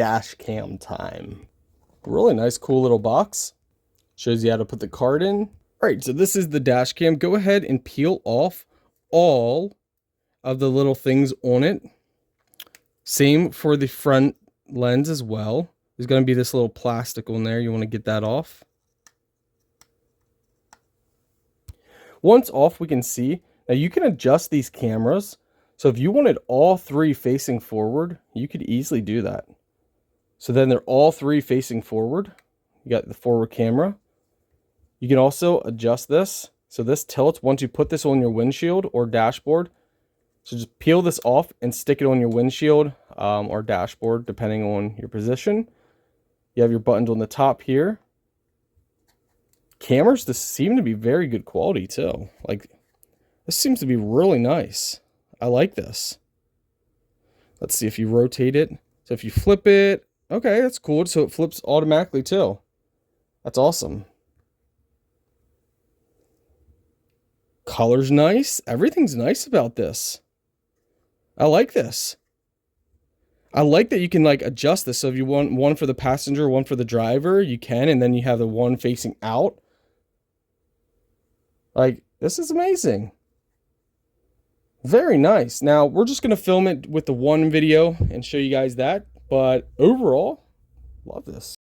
dash cam time. Really nice, cool little box. Shows you how to put the card in. All right, so this is the dash cam. Go ahead and peel off all of the little things on it. Same for the front lens as well. There's going to be this little plastic on there. You want to get that off. Once off, we can see. Now you can adjust these cameras. So if you wanted all three facing forward, you could easily do that. So then they're all three facing forward. You got the forward camera. You can also adjust this. So this tilts once you put this on your windshield or dashboard. So just peel this off and stick it on your windshield or dashboard, depending on your position. You have your buttons on the top here. Cameras, this seem to be very good quality too. Like, this seems to be really nice. I like this. Let's see if you rotate it. So if you flip it, okay, that's cool. So it flips automatically too. That's awesome. Color's nice. Everything's nice about this. I like this. I like that you can like adjust this. So if you want one for the passenger, one for the driver, you can, and then you have the one facing out. Like, this is amazing. Very nice. Now, we're just going to film it with the one video and show you guys that. But overall, love this.